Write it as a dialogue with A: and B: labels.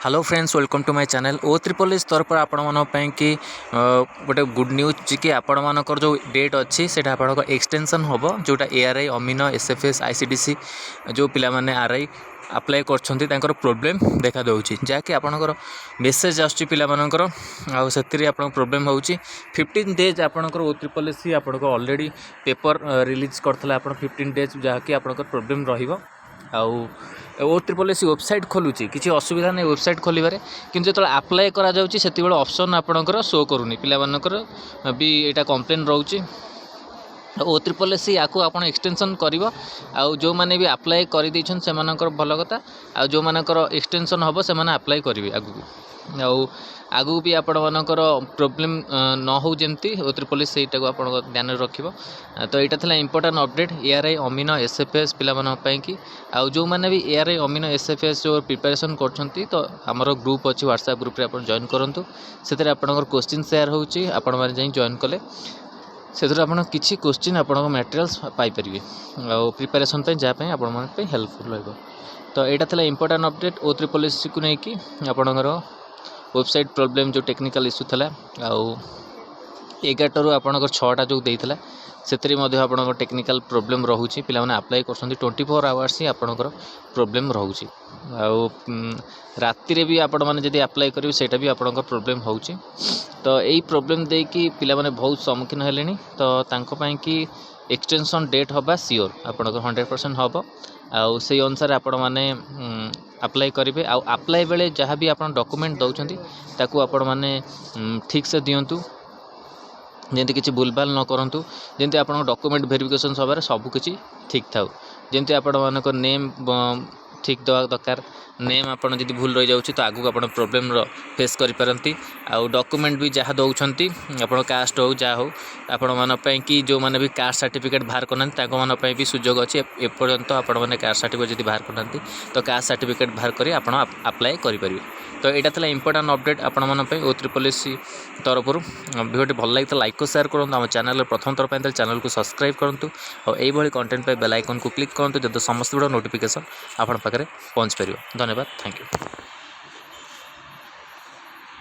A: Hello friends, welcome to my channel. O triple S तरफ आपण कि गोटे गुड न्यूज जी कि आपण मानकर जो डेट अच्छी से आप एक्सटेंशन हम जोटा एआरआई अमीनो एसएफएस आईसीडीसी जो पिला माने आरआई अप्लाई कर प्रोब्लेम देखा दूसरी जहाँकि आपंकर मेसेज आसूँ पाकर आती प्रोब्लेम हो 15 डेज आपंकर ओ ट्रिपल एस आपको ऑलरेडी पेपर रिलीज करता आप 15 डेज जहाँकि आपंकर प्रोब्लेम रहिबो। ओ ट्रिपल एस वेबसाइट खोलुची किसी असुविधा नहीं वेबसाइट खोलिबारे, किंतु जो अप्लाई करा जाउची सेतिबेले ऑप्शन आपणकर शो करूनी पिलामानकर भी एटा कंप्लेन रहउची। ओ ट्रिपल एस या आप एक्सटेंशन कर जो मैंने भी अप्लाई कर भल कथा जो मानकर एक्सटेंशन हम से अप्लाई करेंगे आगू आगू भी आपण मानकर प्रोब्लेम न हो जमती ओ ट्रिपल एस सेटा को आप ध्यान रखिब। तो यहाँ था important update ARI amino SFS पिलामानन कि आउ जो मैंने भी एआरआई अमीनो एसएफएस जो प्रिपरेशन करछंती तो आमर ग्रुप अच्छी व्हाट्सएप ग्रुप रे आपण जॉइन करंतु सेतरे आपनकर क्वेश्चन शेयर होउची आपण माने जाई जॉइन कले से आप किसी क्वेश्चन आप मटेरियल्स पाइपर आ प्रिपेरेसन जहाँ आपण हेल्पफुल रहा। तो यहाँ था important update O triple S को लेकिन आपणकर वेबसाइट प्रोब्लेम जो टेक्निकल इश्यू था आउ 11 आपणकर 6टा जो देता से आप टेक्निकल प्रोब्लेम रोचे पे अप्लाई कर 24 आवर्स ही आपणकर प्रोब्लेम रोचे राति भी आपण मैंने जब अप्लाई करेंगे सेटा भी आपणकर प्रोब्लेम हो। तो यही प्रोब्लेम देकी पिला माने बहुत सम्मुखीन हेलेनी। तो तांको कि एक्सटेंशन डेट हवा सियोर आपणकर 100% हम आउ से अनुसार आपण मैंने अप्लाई करेंगे। आउ अप्लाई बेले जहाँ भी आप डॉक्यूमेंट दौरान ताकू आपण मैंने ठीक से दिंतु जमी किसी भूलभाल न करूँ जमी आप डॉक्यूमेंट वेरिफिकेशन सबार सबकि ठीक था जमी आपण मानक नेम ठीक देवा दरकार नेम आपड़ जब भूल रही जाऊँ तो आगू आप प्रोब्लेम फेस करें। आउ डॉक्यूमेंट भी जहाँ दौरान आप कास्ट हो जहाँ हो आपण मानी कि जो मैंने भी कास्ट सर्टिफिकेट बाहर करना भी सुजोग अच्छी एपर्यंत आपण मैंने कास्ट सर्टिफिकेट जब बाहर करना तो कास्ट सर्टिफिकेट बाहर कर अप्लाई करेंगे। तो यहाँ था इंपोर्टेंट अपडेट आपण ओ ट्रिपल एस तरफ भिडियो भल लगी लाइक को शेयर करूँ आम चैनल प्रथम थर चैनल को सब्सक्राइब करूँ और यही कंटेंट बेल आइकन को क्लिक करूँ जब समस्त वीडियो नोटिफिकेशन आपण पाखे पहुँच पार। धन्यवाद, थैंक यू।